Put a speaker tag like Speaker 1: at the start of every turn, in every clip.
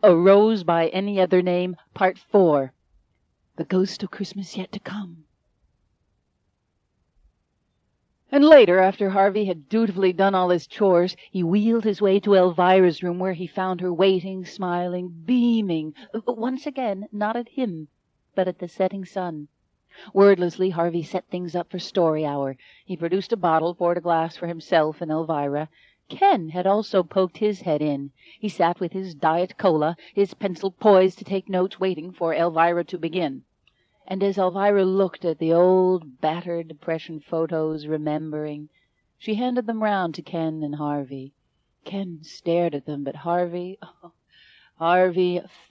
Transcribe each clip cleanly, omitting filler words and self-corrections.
Speaker 1: A Rose by Any Other Name, Part 4. The Ghost of Christmas Yet to Come. And later, after Harvey had dutifully done all his chores, he wheeled his way to Elvira's room, where he found her waiting, smiling, beaming, once again, not at him, but at the setting sun. Wordlessly, Harvey set things up for story hour. He produced a bottle, poured a glass for himself and Elvira. Ken had also poked his head in. He sat with his Diet Cola, his pencil poised to take notes, waiting for Elvira to begin. And as Elvira looked at the old, battered Depression photos, remembering, she handed them round to Ken and Harvey. Ken stared at them, but Harvey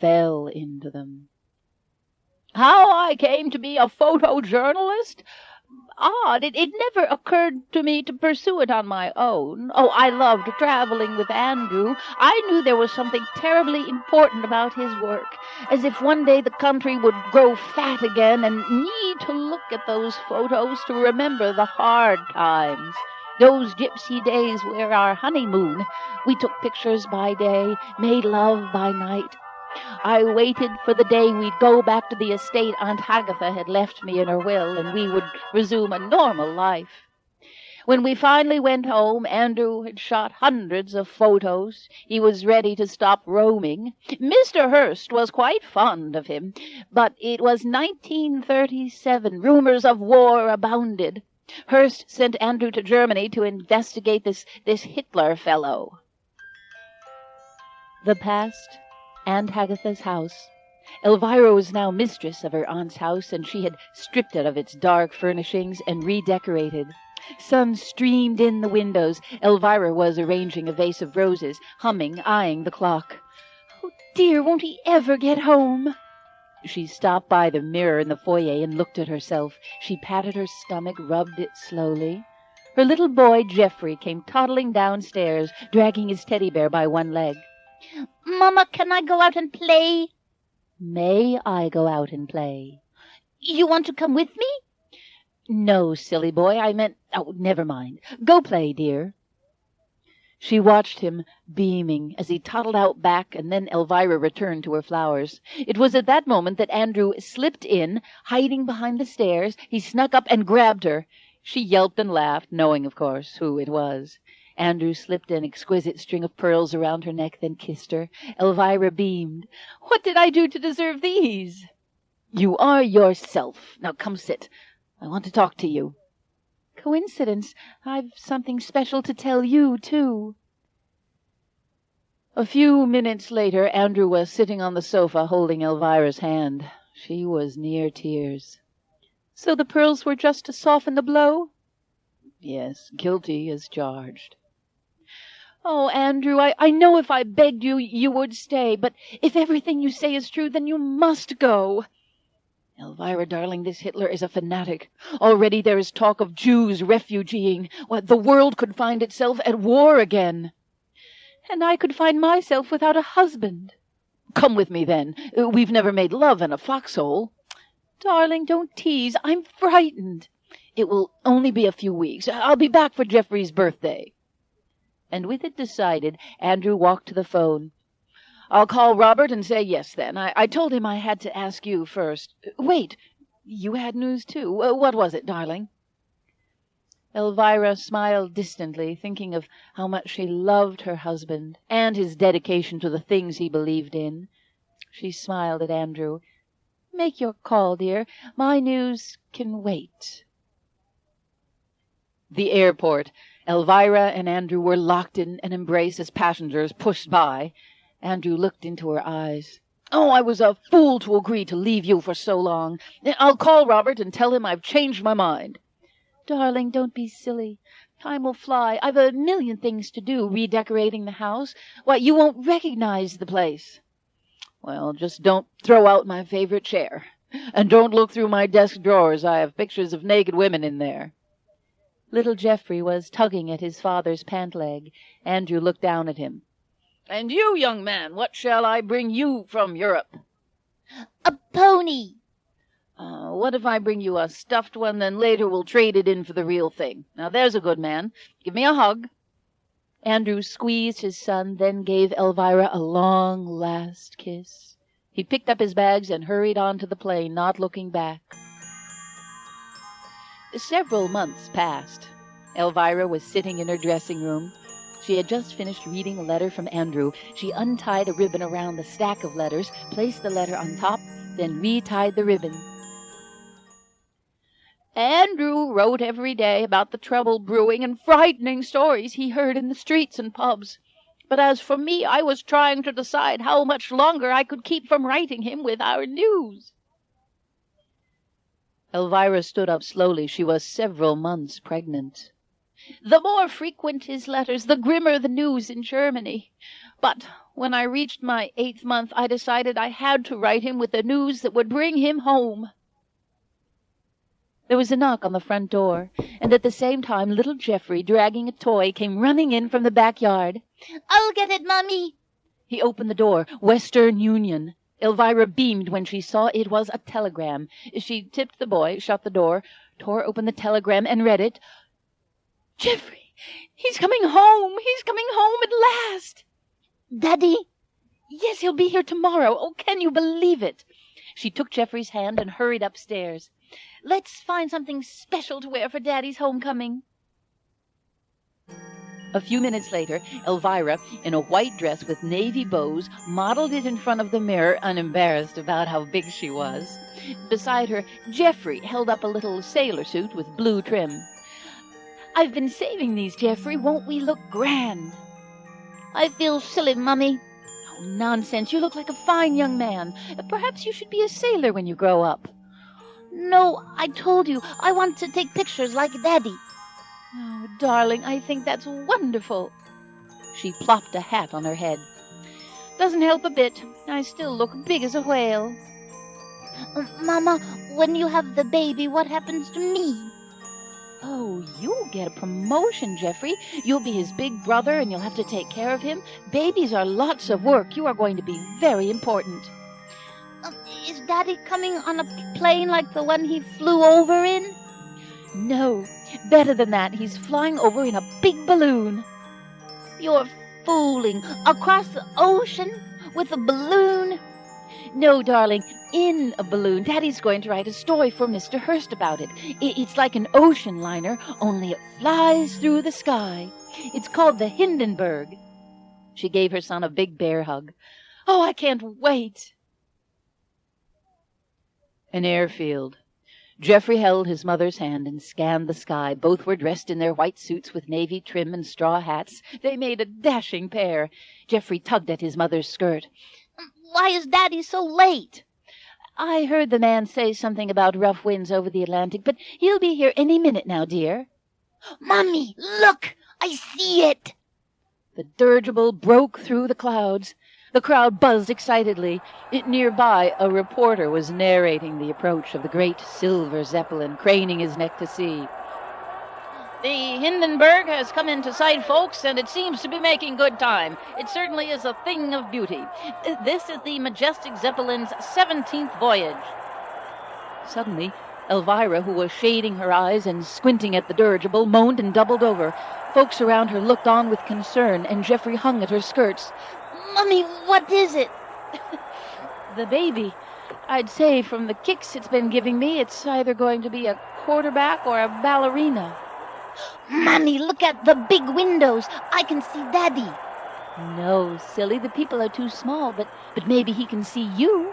Speaker 1: fell into them. How I came to be a photojournalist? Odd. It never occurred to me to pursue it on my own. Oh, I loved traveling with Andrew. I knew there was something terribly important about his work, as if one day the country would grow fat again and need to look at those photos to remember the hard times. Those gypsy days were our honeymoon. We took pictures by day, made love by night. I waited for the day we'd go back to the estate Aunt Agatha had left me in her will, and we would resume a normal life. When we finally went home, Andrew had shot hundreds of photos. He was ready to stop roaming. Mr. Hearst was quite fond of him, but it was 1937. Rumors of war abounded. Hearst sent Andrew to Germany to investigate this Hitler fellow. The past. Aunt Agatha's house. Elvira was now mistress of her aunt's house, and she had stripped it of its dark furnishings and redecorated. Sun streamed in the windows. Elvira was arranging a vase of roses, humming, eyeing the clock. Oh, dear, won't he ever get home? She stopped by the mirror in the foyer and looked at herself. She patted her stomach, rubbed it slowly. Her little boy, Geoffrey, came toddling downstairs, dragging his teddy bear by one leg. Mama, can I go out and play? May I go out and play? You want to come with me? No, silly boy, I meant... Oh, never mind. Go play, dear. She watched him, beaming, as he toddled out back, and then Elvira returned to her flowers. It was at that moment that Andrew slipped in, hiding behind the stairs. He snuck up and grabbed her. She yelped and laughed, knowing, of course, who it was. Andrew slipped an exquisite string of pearls around her neck, then kissed her. Elvira beamed. What did I do to deserve these? You are yourself. Now come sit. I want to talk to you. Coincidence. I've something special to tell you, too. A few minutes later, Andrew was sitting on the sofa holding Elvira's hand. She was near tears. So the pearls were just to soften the blow? Yes, guilty as charged. Oh, Andrew, I know if I begged you, you would stay, but if everything you say is true, then you must go. Elvira, darling, this Hitler is a fanatic. Already there is talk of Jews refugeeing. The world could find itself at war again. And I could find myself without a husband. Come with me, then. We've never made love in a foxhole. Darling, don't tease. I'm frightened. It will only be a few weeks. I'll be back for Geoffrey's birthday. And with it decided, Andrew walked to the phone. I'll call Robert and say yes, then. I told him I had to ask you first. Wait, you had news, too. What was it, darling? Elvira smiled distantly, thinking of how much she loved her husband and his dedication to the things he believed in. She smiled at Andrew. Make your call, dear. My news can wait. The airport. Elvira and Andrew were locked in an embrace as passengers pushed by. Andrew looked into her eyes. Oh, I was a fool to agree to leave you for so long. I'll call Robert and tell him I've changed my mind. Darling, don't be silly. Time will fly. I've a million things to do, redecorating the house. Why, you won't recognize the place. Well, just don't throw out my favorite chair. And don't look through my desk drawers. I have pictures of naked women in there. Little Geoffrey was tugging at his father's pant leg. Andrew looked down at him. And you, young man, what shall I bring you from Europe? A pony. What if I bring you a stuffed one, then later we'll trade it in for the real thing? Now, there's a good man. Give me a hug. Andrew squeezed his son, then gave Elvira a long last kiss. He picked up his bags and hurried on to the plane, not looking back. Several months passed. Elvira was sitting in her dressing room. She had just finished reading a letter from Andrew. She untied a ribbon around the stack of letters, placed the letter on top, then retied the ribbon. Andrew wrote every day about the trouble brewing and frightening stories he heard in the streets and pubs. But as for me, I was trying to decide how much longer I could keep from writing him with our news. Elvira stood up slowly. She was several months pregnant. The more frequent his letters, the grimmer the news in Germany. But when I reached my 8th month, I decided I had to write him with the news that would bring him home. There was a knock on the front door, and at the same time little Geoffrey, dragging a toy, came running in from the backyard.
Speaker 2: I'll get it, Mommy.
Speaker 1: He opened the door. Western Union. Elvira beamed when she saw it was a telegram. She tipped the boy, shut the door, tore open the telegram, and read it. Geoffrey, he's coming home. He's coming home at last.
Speaker 2: Daddy?
Speaker 1: Yes, he'll be here tomorrow. Oh, can you believe it? She took Geoffrey's hand and hurried upstairs. Let's find something special to wear for Daddy's homecoming. A few minutes later, Elvira, in a white dress with navy bows, modeled it in front of the mirror, unembarrassed about how big she was. Beside her, Geoffrey held up a little sailor suit with blue trim. I've been saving these, Geoffrey. Won't we look grand?
Speaker 2: I feel silly, Mummy.
Speaker 1: Oh, nonsense. You look like a fine young man. Perhaps you should be a sailor when you grow up.
Speaker 2: No, I told you, I want to take pictures like Daddy.
Speaker 1: Oh, darling, I think that's wonderful. She plopped a hat on her head. Doesn't help a bit. I still look big as a whale.
Speaker 2: Mama, when you have the baby, what happens to me?
Speaker 1: Oh, you'll get a promotion, Geoffrey. You'll be his big brother, and you'll have to take care of him. Babies are lots of work. You are going to be very important.
Speaker 2: Is Daddy coming on a plane like the one he flew over in?
Speaker 1: No, better than that. He's flying over in a big balloon.
Speaker 2: You're fooling. Across the ocean with a balloon?
Speaker 1: No, darling, in a balloon. Daddy's going to write a story for Mr. Hurst about it. It's like an ocean liner, only it flies through the sky. It's called the Hindenburg. She gave her son a big bear hug. Oh, I can't wait. An airfield. Geoffrey held his mother's hand and scanned the sky. Both were dressed in their white suits with navy trim and straw hats. They made a dashing pair. Geoffrey tugged at his mother's skirt.
Speaker 2: Why is Daddy so late?
Speaker 1: I heard the man say something about rough winds over the Atlantic, but he'll be here any minute now, dear.
Speaker 2: Mommy, look! I see it!
Speaker 1: The dirigible broke through the clouds. The crowd buzzed excitedly. Nearby, a reporter was narrating the approach of the great silver Zeppelin, craning his neck to see. The Hindenburg has come into sight, folks, and it seems to be making good time. It certainly is a thing of beauty. This is the majestic Zeppelin's 17th voyage. Suddenly, Elvira, who was shading her eyes and squinting at the dirigible, moaned and doubled over. Folks around her looked on with concern, and Geoffrey hung at her skirts.
Speaker 2: Mommy, what is it?
Speaker 1: The baby. I'd say from the kicks it's been giving me, it's either going to be a quarterback or a ballerina.
Speaker 2: Mommy, look at the big windows. I can see Daddy.
Speaker 1: No, silly, the people are too small, but maybe he can see you.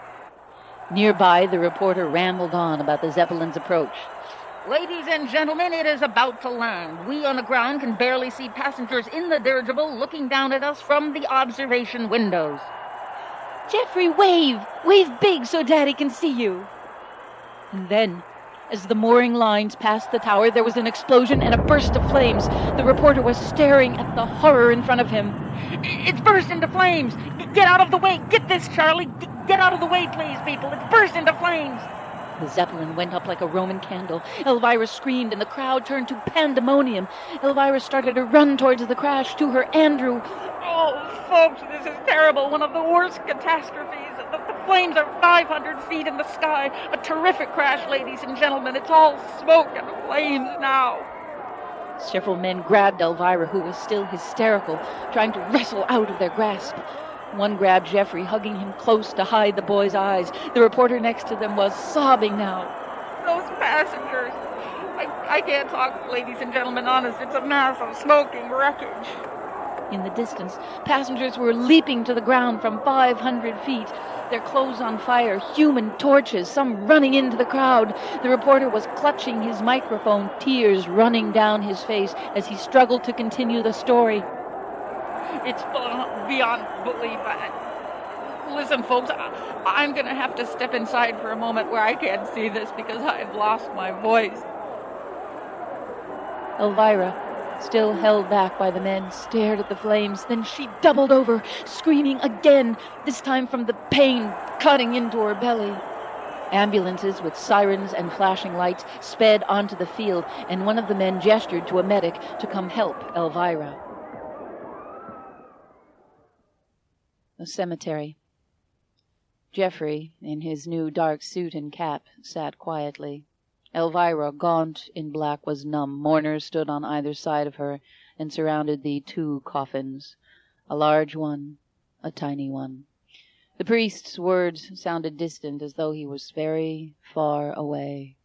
Speaker 1: Nearby, the reporter rambled on about the Zeppelin's approach. Ladies and gentlemen, it is about to land. We on the ground can barely see passengers in the dirigible looking down at us from the observation windows. Geoffrey, wave! Wave big so Daddy can see you. And then, as the mooring lines passed the tower, there was an explosion and a burst of flames. The reporter was staring at the horror in front of him. It's burst into flames! Get out of the way! Get this, Charlie! Get out of the way, please, people! It's burst into flames! The Zeppelin went up like a Roman candle. Elvira screamed, and the crowd turned to pandemonium. Elvira started to run towards the crash, to her Andrew. Oh, folks, this is terrible. One of the worst catastrophes. The flames are 500 feet in the sky. A terrific crash, ladies and gentlemen. It's all smoke and flames now. Several men grabbed Elvira, who was still hysterical, trying to wrestle out of their grasp. One grabbed Jeffrey, hugging him close to hide the boy's eyes. The reporter next to them was sobbing now.
Speaker 3: Those passengers. I can't talk, ladies and gentlemen, honest. It's a mass of smoking wreckage.
Speaker 1: In the distance, passengers were leaping to the ground from 500 feet, their clothes on fire, human torches, some running into the crowd. The reporter was clutching his microphone, tears running down his face as he struggled to continue the story.
Speaker 3: It's beyond belief. Listen, folks, I'm going to have to step inside for a moment where I can't see this because I've lost my voice.
Speaker 1: Elvira, still held back by the men, stared at the flames. Then she doubled over, screaming again, this time from the pain cutting into her belly. Ambulances with sirens and flashing lights sped onto the field, and one of the men gestured to a medic to come help Elvira. The cemetery. Jeffrey, in his new dark suit and cap, sat quietly. Elvira, gaunt in black, was numb. Mourners stood on either side of her and surrounded the two coffins, a large one, a tiny one. The priest's words sounded distant, as though he was very far away.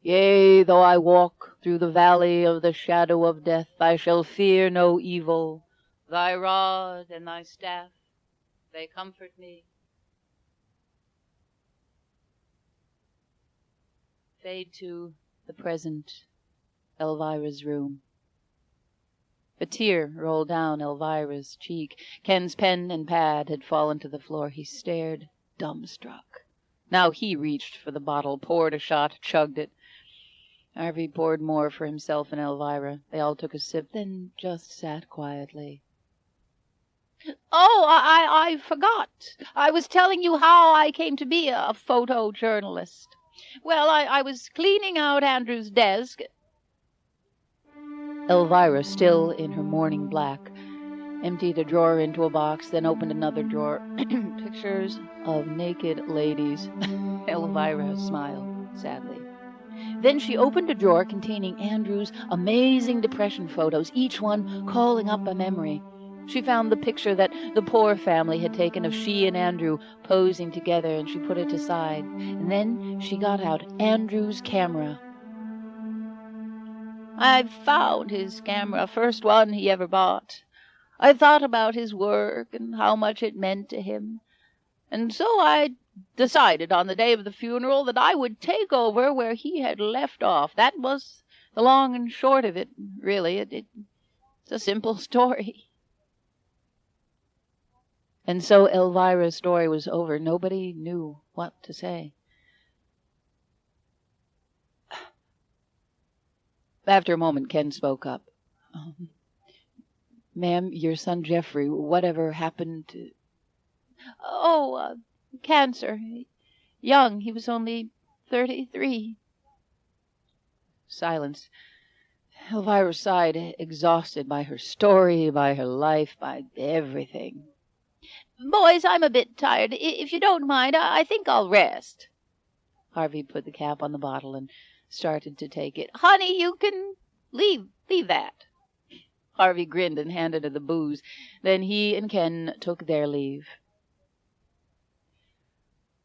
Speaker 1: "Yea, though I walk through the valley of the shadow of death, I shall fear no evil. Thy rod and thy staff, they comfort me." Fade to the present, Elvira's room. A tear rolled down Elvira's cheek. Ken's pen and pad had fallen to the floor. He stared, dumbstruck. Now he reached for the bottle, poured a shot, chugged it. Harvey poured more for himself and Elvira. They all took a sip, then just sat quietly.
Speaker 2: Oh, I forgot. I was telling you how I came to be a photojournalist. Well, I was cleaning out Andrew's desk.
Speaker 1: Elvira, still in her mourning black, emptied a drawer into a box, then opened another drawer. Pictures of naked ladies. Elvira smiled sadly. Then she opened a drawer containing Andrew's amazing depression photos, each one calling up a memory. She found the picture that the poor family had taken of she and Andrew posing together, and she put it aside. And then she got out Andrew's camera.
Speaker 2: I found his camera, first one he ever bought. I thought about his work and how much it meant to him. And so I decided on the day of the funeral that I would take over where he had left off. That was the long and short of it, really. It's a simple story.
Speaker 1: And so Elvira's story was over. Nobody knew what to say. After a moment, Ken spoke up. Ma'am, your son Jeffrey, whatever happened to...
Speaker 2: Oh, cancer. Young. He was only 33.
Speaker 1: Silence. Elvira sighed, exhausted by her story, by her life, by everything.
Speaker 2: Boys, I'm a bit tired. If you don't mind, I think I'll rest.
Speaker 1: Harvey put the cap on the bottle and started to take it.
Speaker 2: Honey, you can leave that.
Speaker 1: Harvey grinned and handed her the booze. Then he and Ken took their leave.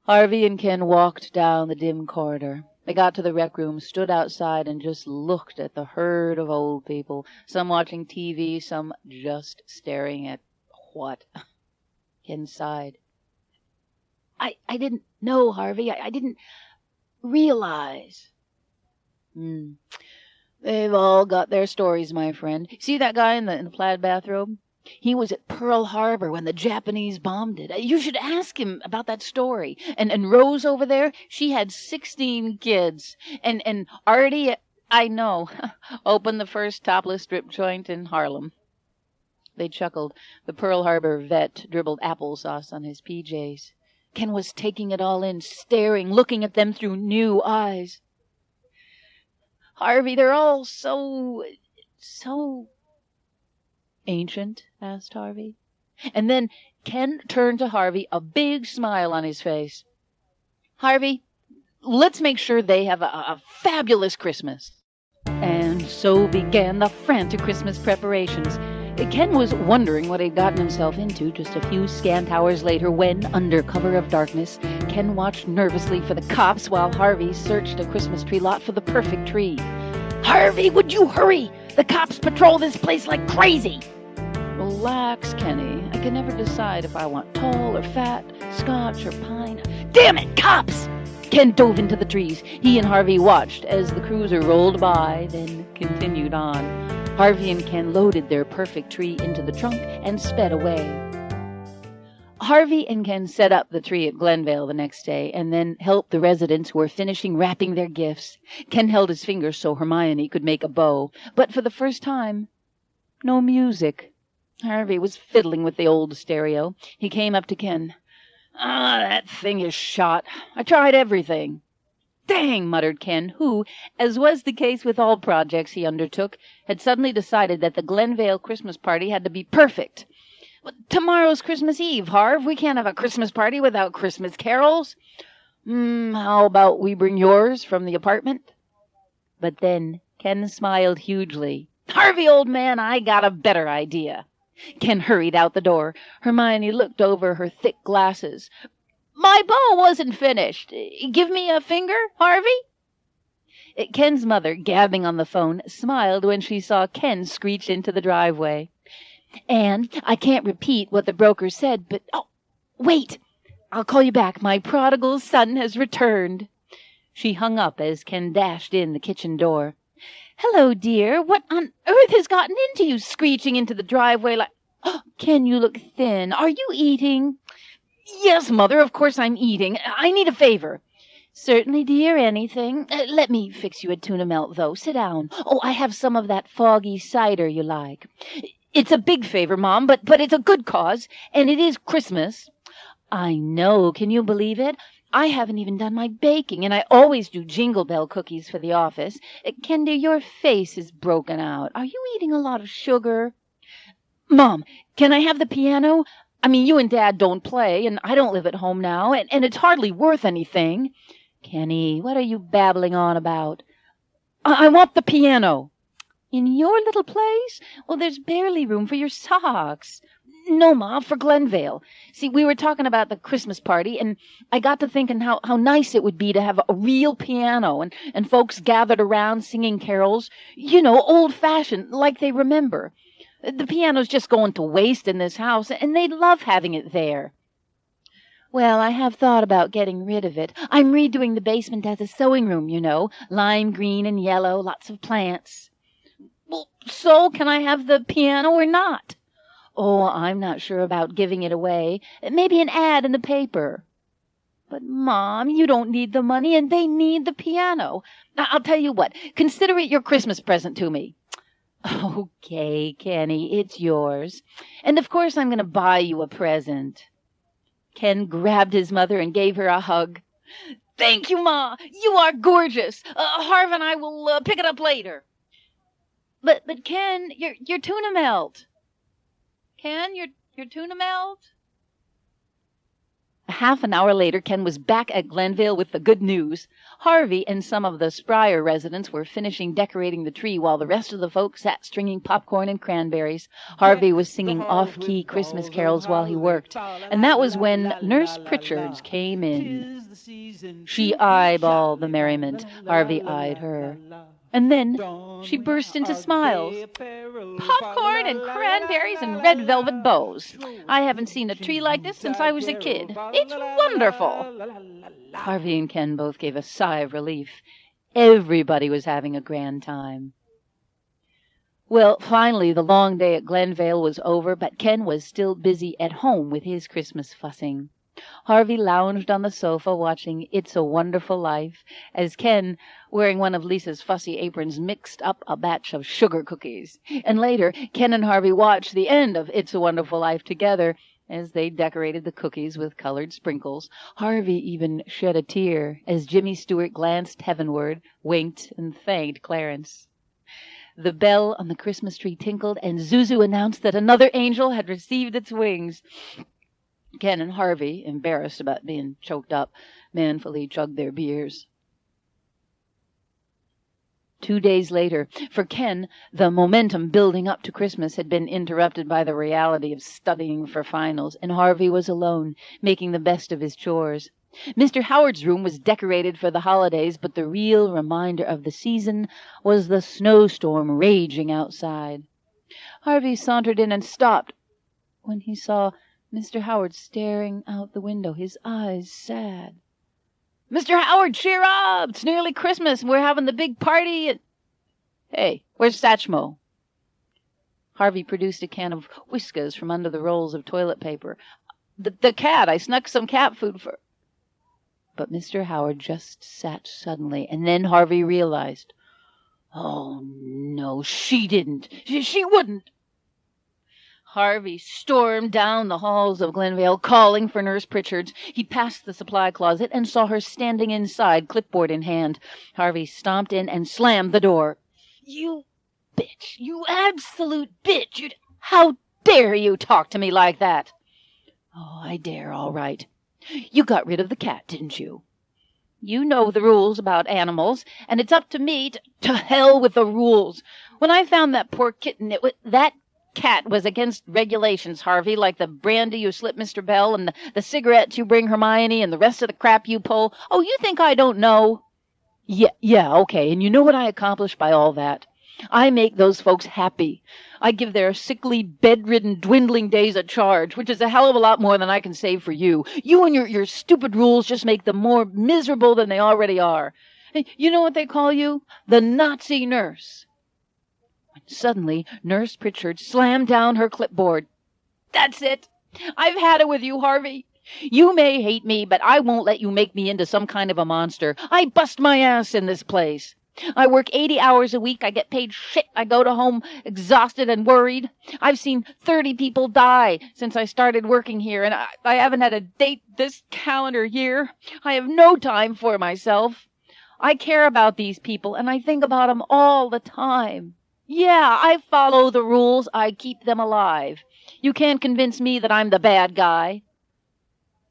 Speaker 1: Harvey and Ken walked down the dim corridor. They got to the rec room, stood outside, and just looked at the herd of old people, some watching TV, some just staring at what? Ken sighed.
Speaker 2: I didn't know, Harvey. I didn't realize.
Speaker 1: They've all got their stories, my friend. See that guy in the plaid bathrobe? He was at Pearl Harbor when the Japanese bombed it. You should ask him about that story. And Rose over there, she had 16 kids. And Artie, I know, opened the first topless strip joint in Harlem. They chuckled. The Pearl Harbor vet dribbled applesauce on his PJs. Ken was taking it all in, staring, looking at them through new eyes.
Speaker 2: Harvey, they're all so
Speaker 1: ancient? Asked Harvey. And then Ken turned to Harvey, a big smile on his face. Harvey, let's make sure they have a fabulous Christmas. And so began the frantic Christmas preparations. Ken was wondering what he'd gotten himself into just a few scant hours later when, under cover of darkness, Ken watched nervously for the cops while Harvey searched a Christmas tree lot for the perfect tree.
Speaker 2: Harvey, would you hurry? The cops patrol this place like crazy.
Speaker 1: Relax, Kenny. I can never decide if I want tall or fat, Scotch or pine.
Speaker 2: Damn it, cops!
Speaker 1: Ken dove into the trees. He and Harvey watched as the cruiser rolled by, then continued on. Harvey and Ken loaded their perfect tree into the trunk and sped away. Harvey and Ken set up the tree at Glenvale the next day and then helped the residents who were finishing wrapping their gifts. Ken held his fingers so Hermione could make a bow, but for the first time, no music. Harvey was fiddling with the old stereo. He came up to Ken. That thing is shot. I tried everything. Dang, muttered Ken, who, as was the case with all projects he undertook, had suddenly decided that the Glenvale Christmas party had to be perfect. But tomorrow's Christmas Eve, Harv. We can't have a Christmas party without Christmas carols. How about we bring yours from the apartment? But then Ken smiled hugely. Harvey, old man, I got a better idea. Ken hurried out the door. Hermione looked over her thick glasses.
Speaker 2: My bow wasn't finished. Give me a finger, Harvey?
Speaker 1: Ken's mother, gabbing on the phone, smiled when she saw Ken screech into the driveway. And I can't repeat what the broker said, but... Oh, wait! I'll call you back. My prodigal son has returned. She hung up as Ken dashed in the kitchen door. Hello, dear. What on earth has gotten into you, screeching into the driveway like... Oh, Ken, you look thin. Are you eating? Yes, Mother, of course I'm eating. I need a favor. Certainly, dear, anything. Let me fix you a tuna melt, though. Sit down. Oh, I have some of that foggy cider you like. It's a big favor, Mom, but it's a good cause, and it is Christmas. I know. Can you believe it? I haven't even done my baking, and I always do Jingle Bell cookies for the office. Ken, dear, your face is broken out. Are you eating a lot of sugar? Mom, can I have the piano? I mean, you and Dad don't play, and I don't live at home now, and it's hardly worth anything. Kenny, what are you babbling on about? I want the piano. In your little place? Well, there's barely room for your socks. No, Ma, for Glenvale. See, we were talking about the Christmas party, and I got to thinking how nice it would be to have a real piano, and folks gathered around singing carols, old-fashioned, like they remember. The piano's just going to waste in this house, and they'd love having it there. Well, I have thought about getting rid of it. I'm redoing the basement as a sewing room, lime green and yellow, lots of plants. Well, so can I have the piano or not? Oh, I'm not sure about giving it away. Maybe an ad in the paper. But, Mom, you don't need the money, and they need the piano. I'll tell you what. Consider it your Christmas present to me. Okay, Kenny, it's yours. And, of course, I'm going to buy you a present. Ken grabbed his mother and gave her a hug. Thank you, Ma. You are gorgeous. Harv and I will pick it up later. But Ken, your tuna melt. Ken, your tuna melt? Half an hour later, Ken was back at Glenvale with the good news. Harvey and some of the sprier residents were finishing decorating the tree while the rest of the folks sat stringing popcorn and cranberries. Harvey was singing off-key Christmas carols while he worked, and that was when Nurse Pritchard's came in. She eyeballed the merriment. Harvey eyed her. And then she burst into smiles. Popcorn and cranberries and red velvet bows. I haven't seen a tree like this since I was a kid. It's wonderful. Harvey and Ken both gave a sigh of relief. Everybody was having a grand time. Well, finally, the long day at Glenvale was over, but Ken was still busy at home with his Christmas fussing. Harvey lounged on the sofa watching It's a Wonderful Life as Ken, wearing one of Lisa's fussy aprons, mixed up a batch of sugar cookies. And later, Ken and Harvey watched the end of It's a Wonderful Life together as they decorated the cookies with colored sprinkles. Harvey even shed a tear as Jimmy Stewart glanced heavenward, winked, and thanked Clarence. The bell on the Christmas tree tinkled, and Zuzu announced that another angel had received its wings. Ken and Harvey, embarrassed about being choked up, manfully chugged their beers. 2 days later, for Ken, the momentum building up to Christmas had been interrupted by the reality of studying for finals, and Harvey was alone, making the best of his chores. Mr. Howard's room was decorated for the holidays, but the real reminder of the season was the snowstorm raging outside. Harvey sauntered in and stopped when he saw Mr. Howard staring out the window, his eyes sad. "Mr. Howard, cheer up! It's nearly Christmas, and we're having the big party, and—" "Hey, where's Satchmo?" Harvey produced a can of Whiskas from under the rolls of toilet paper. The cat. I snuck some cat food for—" But Mr. Howard just sat suddenly, and then Harvey realized, "Oh, no, she didn't. She wouldn't." Harvey stormed down the halls of Glenvale, calling for Nurse Pritchard's. He passed the supply closet and saw her standing inside, clipboard in hand. Harvey stomped in and slammed the door. "You bitch! You absolute bitch! How dare you talk to me like that?" "Oh, I dare, all right. You got rid of the cat, didn't you?" "You know the rules about animals, and it's up to me to hell with the rules. When I found that poor kitten, that cat was against regulations, Harvey, like the brandy you slip Mr. Bell and the cigarettes you bring Hermione and the rest of the crap you pull. Oh, you think I don't know?" Yeah, okay, and you know what I accomplish by all that? I make those folks happy. I give their sickly, bedridden, dwindling days a charge, which is a hell of a lot more than I can save for you. You and your stupid rules just make them more miserable than they already are. You know what they call you? The Nazi nurse. Suddenly, Nurse Pritchard slammed down her clipboard. "That's it. I've had it with you, Harvey. You may hate me, but I won't let you make me into some kind of a monster. I bust my ass in this place. I work 80 hours a week. I get paid shit. I go to home exhausted and worried. I've seen 30 people die since I started working here, and I haven't had a date this calendar year. I have no time for myself. I care about these people, and I think about them all the time. Yeah, I follow the rules. I keep them alive. You can't convince me that I'm the bad guy."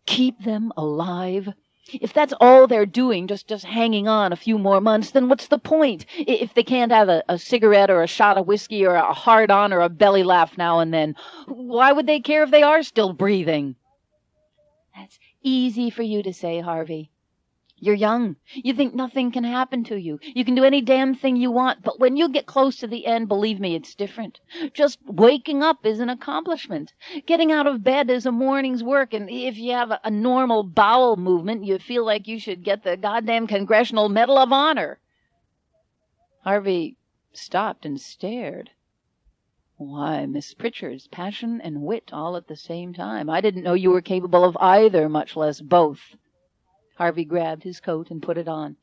Speaker 1: Keep them alive? If that's all they're doing, just hanging on a few more months, then what's the point? If they can't have a cigarette or a shot of whiskey or a hard-on or a belly laugh now and then, why would they care if they are still breathing? That's easy for you to say, Harvey. You're young. You think nothing can happen to you. You can do any damn thing you want, but when you get close to the end, believe me, it's different. Just waking up is an accomplishment. Getting out of bed is a morning's work, and if you have a normal bowel movement, you feel like you should get the goddamn Congressional Medal of Honor. Harvey stopped and stared. Why, Miss Pritchard's passion and wit all at the same time. I didn't know you were capable of either, much less both. Harvey grabbed his coat and put it on.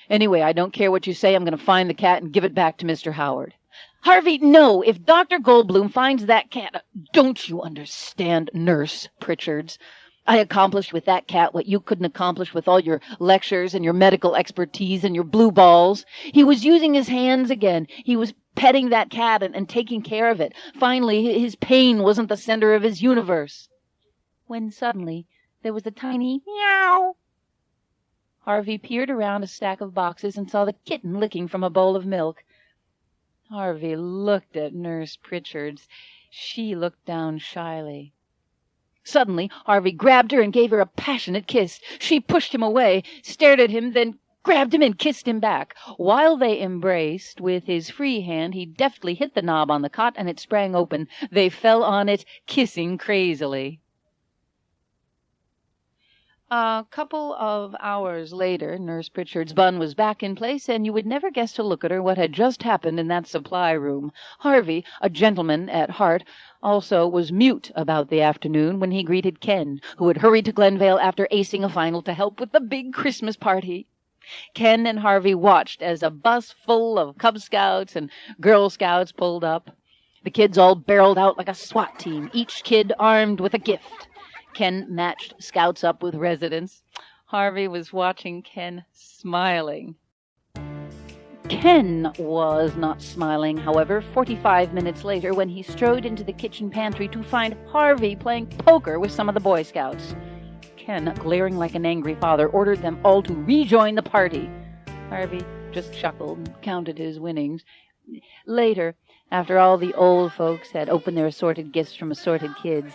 Speaker 1: "Anyway, I don't care what you say. I'm going to find the cat and give it back to Mr. Howard." "Harvey, no! If Dr. Goldblum finds that cat—" "Don't you understand, Nurse Pritchards? I accomplished with that cat what you couldn't accomplish with all your lectures and your medical expertise and your blue balls. He was using his hands again. He was petting that cat and taking care of it. Finally, his pain wasn't the center of his universe." When suddenly there was a tiny meow. Harvey peered around a stack of boxes and saw the kitten licking from a bowl of milk. Harvey looked at Nurse Pritchard's. She looked down shyly. Suddenly, Harvey grabbed her and gave her a passionate kiss. She pushed him away, stared at him, then grabbed him and kissed him back. While they embraced, with his free hand, he deftly hit the knob on the cot, and it sprang open. They fell on it, kissing crazily. A couple of hours later, Nurse Pritchard's bun was back in place, and you would never guess to look at her what had just happened in that supply room. Harvey, a gentleman at heart, also was mute about the afternoon when he greeted Ken, who had hurried to Glenvale after acing a final to help with the big Christmas party. Ken and Harvey watched as a bus full of Cub Scouts and Girl Scouts pulled up. The kids all barreled out like a SWAT team, each kid armed with a gift. Ken matched Scouts up with residents. Harvey was watching Ken smiling. Ken was not smiling, however, 45 minutes later when he strode into the kitchen pantry to find Harvey playing poker with some of the Boy Scouts. Ken, glaring like an angry father, ordered them all to rejoin the party. Harvey just chuckled and counted his winnings. Later, after all the old folks had opened their assorted gifts from assorted kids,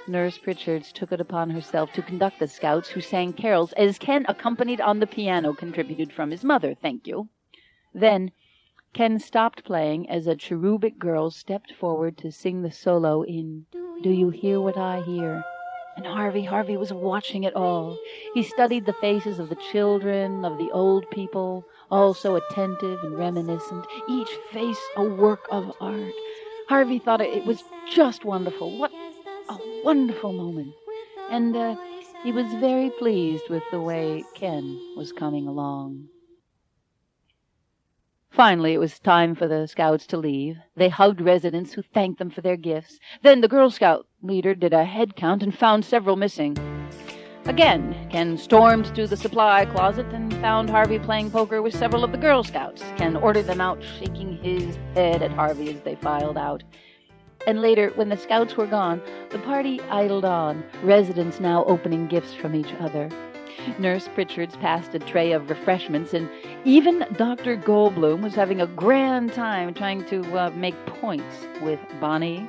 Speaker 1: Nurse Pritchards took it upon herself to conduct the scouts, who sang carols as Ken, accompanied on the piano, contributed from his mother. Thank you. Then Ken stopped playing as a cherubic girl stepped forward to sing the solo in Do You Hear What I Hear? And Harvey was watching it all. He studied the faces of the children, of the old people, all so attentive and reminiscent, each face a work of art. Harvey thought it was just wonderful. What a wonderful moment. And he was very pleased with the way Ken was coming along. Finally, it was time for the scouts to leave. They hugged residents who thanked them for their gifts. Then the Girl Scout leader did a head count and found several missing. Again, Ken stormed to the supply closet and found Harvey playing poker with several of the Girl Scouts. Ken ordered them out, shaking his head at Harvey as they filed out. And later, when the scouts were gone, the party idled on, residents now opening gifts from each other. Nurse Pritchards passed a tray of refreshments, and even Dr. Goldblum was having a grand time trying to make points with Bonnie.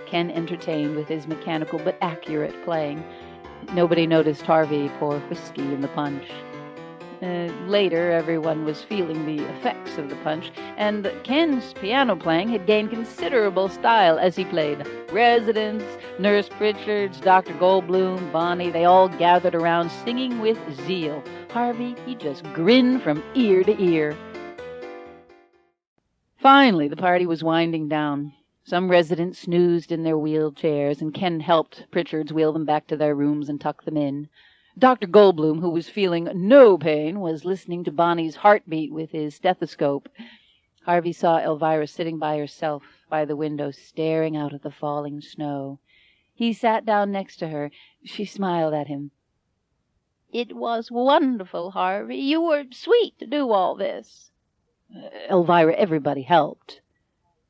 Speaker 1: Ken entertained with his mechanical but accurate playing. Nobody noticed Harvey pour whiskey in the punch. Later, everyone was feeling the effects of the punch, and Ken's piano playing had gained considerable style as he played. Residents, Nurse Pritchards, Dr. Goldblum, Bonnie, they all gathered around singing with zeal. Harvey, he just grinned from ear to ear. Finally, the party was winding down. Some residents snoozed in their wheelchairs, and Ken helped Pritchards wheel them back to their rooms and tuck them in. Dr. Goldblum, who was feeling no pain, was listening to Bonnie's heartbeat with his stethoscope. Harvey saw Elvira sitting by herself by the window, staring out at the falling snow. He sat down next to her. She smiled at him.
Speaker 2: It was wonderful, Harvey. You were sweet to do all this.
Speaker 1: Elvira, everybody helped.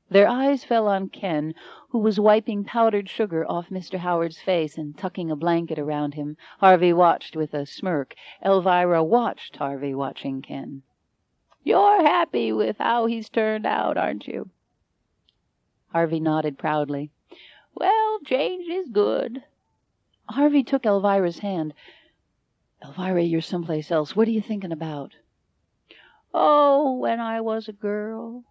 Speaker 1: Their eyes fell on Ken, who was wiping powdered sugar off Mr. Howard's face and tucking a blanket around him. Harvey watched with a smirk. Elvira watched Harvey watching Ken.
Speaker 2: You're happy with how he's turned out, aren't you?
Speaker 1: Harvey nodded proudly.
Speaker 2: Well, change is good.
Speaker 1: Harvey took Elvira's hand. Elvira, you're someplace else. What are you thinking about?
Speaker 2: Oh, when I was a girl.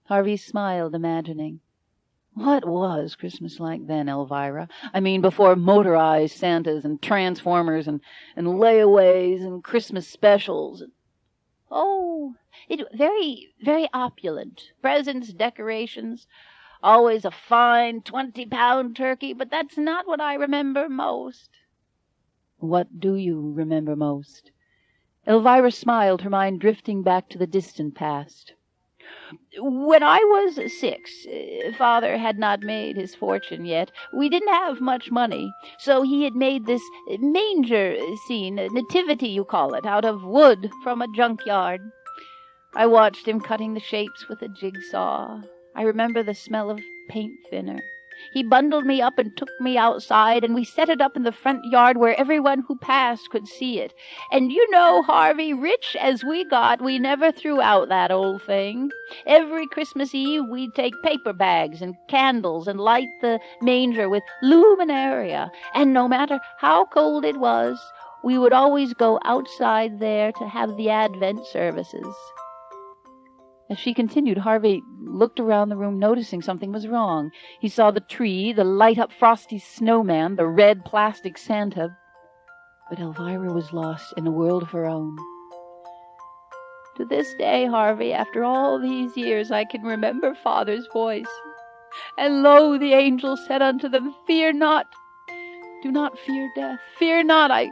Speaker 1: Harvey smiled, imagining. What was Christmas like then, Elvira? I mean, before motorized Santas and Transformers and layaways and Christmas specials.
Speaker 2: Oh, it very, very opulent. Presents, decorations, always a fine 20-pound turkey, but that's not what I remember most.
Speaker 1: What do you remember most? Elvira smiled, her mind drifting back to the distant past.
Speaker 2: When I was 6, Father had not made his fortune yet. We didn't have much money, so he had made this manger scene, nativity you call it, out of wood from a junkyard. I watched him cutting the shapes with a jigsaw. I remember the smell of paint thinner. He bundled me up and took me outside, and we set it up in the front yard where everyone who passed could see it. And you know, Harvey, rich as we got, we never threw out that old thing. Every Christmas Eve, we'd take paper bags and candles and light the manger with luminaria. And no matter how cold it was, we would always go outside there to have the Advent services. As she continued, Harvey looked around the room, noticing something was wrong. He saw the tree, the light-up frosty snowman, the red plastic Santa. But Elvira was lost in a world of her own. To this day, Harvey, after all these years, I can remember Father's voice. And lo, the angel said unto them, Fear not, do not fear death. Fear not, I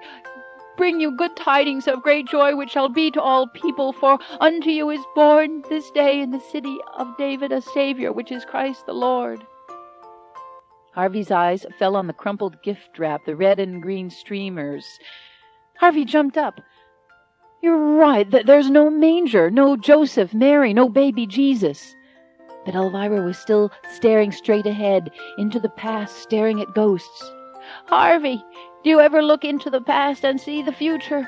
Speaker 2: bring you good tidings of great joy, which shall be to all people, for unto you is born this day in the city of David a Savior, which is Christ the Lord.
Speaker 1: Harvey's eyes fell on the crumpled gift wrap, the red and green streamers. Harvey jumped up. You're right, there's no manger, no Joseph, Mary, no baby Jesus. But Elvira was still staring straight ahead, into the past, staring at ghosts.
Speaker 2: Harvey, do you ever look into the past and see the future?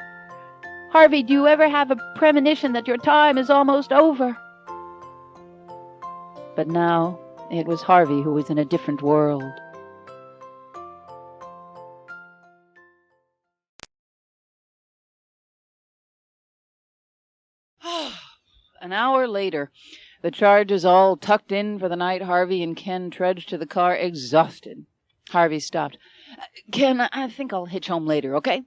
Speaker 2: Harvey, do you ever have a premonition that your time is almost over?
Speaker 1: But now it was Harvey who was in a different world. An hour later, the charges all tucked in for the night, Harvey and Ken trudged to the car, exhausted. Harvey stopped. Ken, I think I'll hitch home later, okay?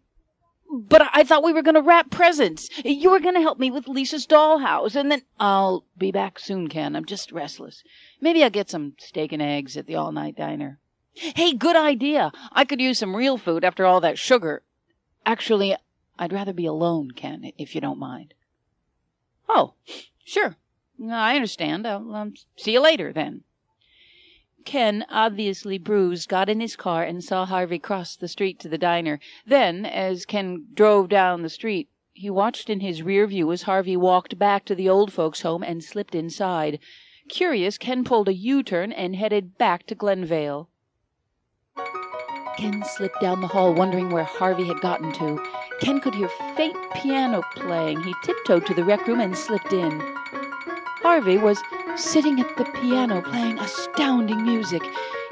Speaker 1: But I thought we were going to wrap presents. You were going to help me with Lisa's dollhouse, and then... I'll be back soon, Ken. I'm just restless. Maybe I'll get some steak and eggs at the all-night diner. Hey, good idea. I could use some real food after all that sugar. Actually, I'd rather be alone, Ken, if you don't mind. Oh, sure. I understand. I'll see you later, then. Ken, obviously bruised, got in his car and saw Harvey cross the street to the diner. Then, as Ken drove down the street, he watched in his rear view as Harvey walked back to the old folks' home and slipped inside. Curious, Ken pulled a U-turn and headed back to Glenvale. Ken slipped down the hall, wondering where Harvey had gotten to. Ken could hear faint piano playing. He tiptoed to the rec room and slipped in. Harvey was sitting at the piano playing astounding music.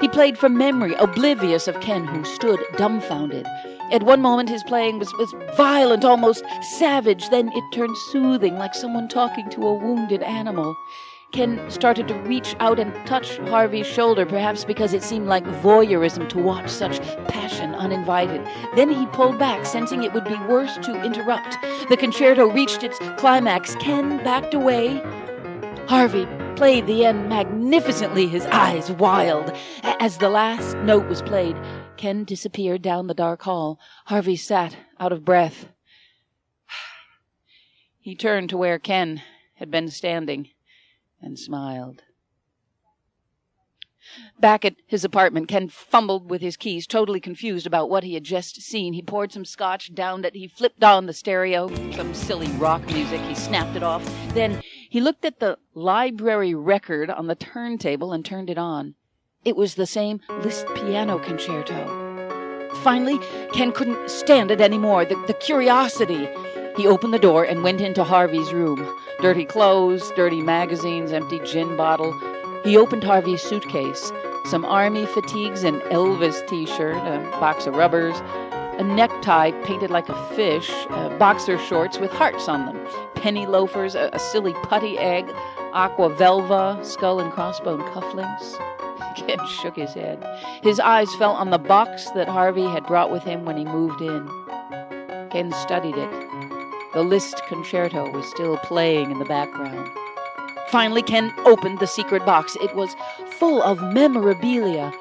Speaker 1: He played from memory, oblivious of Ken, who stood dumbfounded. At one moment his playing was violent, almost savage. Then it turned soothing, like someone talking to a wounded animal. Ken started to reach out and touch Harvey's shoulder, perhaps because it seemed like voyeurism to watch such passion uninvited. Then he pulled back, sensing it would be worse to interrupt. The concerto reached its climax. Ken backed away. Harvey played the end magnificently, his eyes wild. As the last note was played, Ken disappeared down the dark hall. Harvey sat, out of breath. He turned to where Ken had been standing and smiled. Back at his apartment, Ken fumbled with his keys, totally confused about what he had just seen. He poured some scotch, downed it. He flipped on the stereo, some silly rock music. He snapped it off. Then he looked at the library record on the turntable and turned it on. It was the same Liszt piano concerto. Finally, Ken couldn't stand it anymore. The curiosity. He opened the door and went into Harvey's room. Dirty clothes, dirty magazines, empty gin bottle. He opened Harvey's suitcase. Some army fatigues, an Elvis t-shirt, a box of rubbers, a necktie painted like a fish, boxer shorts with hearts on them, penny loafers, a silly putty egg, aqua velva, skull and crossbone cufflinks. Ken shook his head. His eyes fell on the box that Harvey had brought with him when he moved in. Ken studied it. The Liszt concerto was still playing in the background. Finally, Ken opened the secret box. It was full of memorabilia.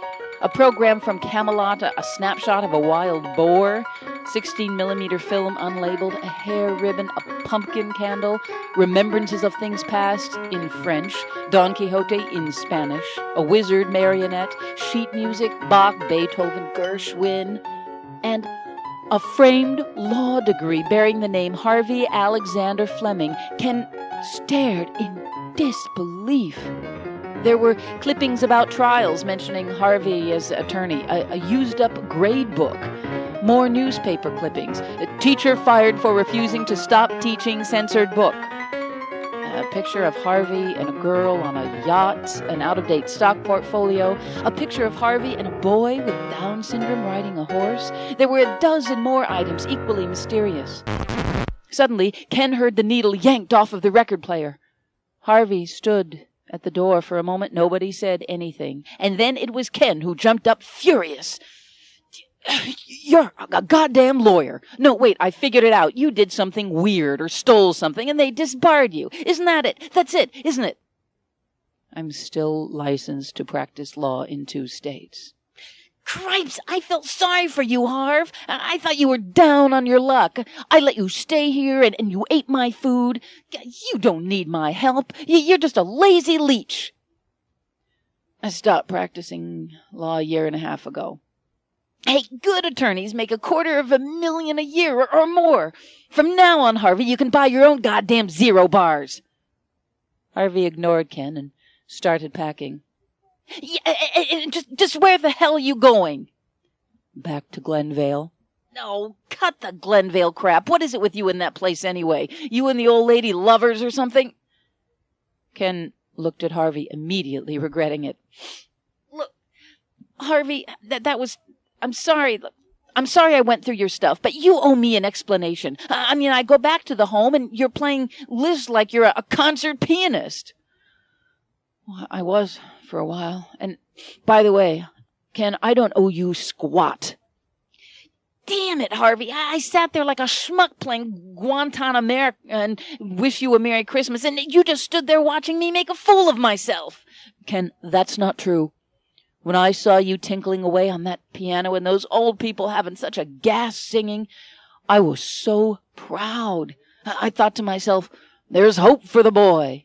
Speaker 1: A program from Camelot, a snapshot of a wild boar, 16mm film unlabeled, a hair ribbon, a pumpkin candle, remembrances of things past in French, Don Quixote in Spanish, a wizard marionette, sheet music, Bach, Beethoven, Gershwin, and a framed law degree bearing the name Harvey Alexander Fleming. Ken stared in disbelief. There were clippings about trials mentioning Harvey as attorney, a used-up grade book, more newspaper clippings, a teacher fired for refusing to stop teaching censored book, a picture of Harvey and a girl on a yacht, an out-of-date stock portfolio, a picture of Harvey and a boy with Down syndrome riding a horse. There were a dozen more items equally mysterious. Suddenly, Ken heard the needle yanked off of the record player. Harvey stood at the door for a moment. Nobody said anything. And then it was Ken who jumped up furious. You're a goddamn lawyer. No, wait, I figured it out. You did something weird or stole something and they disbarred you. Isn't that it? That's it, isn't it? I'm still licensed to practice law in 2 states. Cripes, I felt sorry for you, Harv. I thought you were down on your luck. I let you stay here and you ate my food. You don't need my help. You're just a lazy leech. I stopped practicing law a year and a half ago. Hey, good attorneys make $250,000 a year or more. From now on, Harvey, you can buy your own goddamn 0 bars. Harvey ignored Ken and started packing. Yeah, just where the hell are you going? Back to Glenvale. No, cut the Glenvale crap. What is it with you in that place anyway? You and the old lady lovers or something? Ken looked at Harvey, immediately regretting it. Look, Harvey, that was... I'm sorry. I'm sorry I went through your stuff, but you owe me an explanation. I mean, I go back to the home and you're playing Liz like you're a concert pianist. Well, I was for a while. And by the way, Ken, I don't owe you squat. Damn it, Harvey. I sat there like a schmuck playing Guantanamera and Wish You a Merry Christmas, and you just stood there watching me make a fool of myself. Ken, that's not true. When I saw you tinkling away on that piano and those old people having such a gas singing, I was so proud. I thought to myself, there's hope for the boy.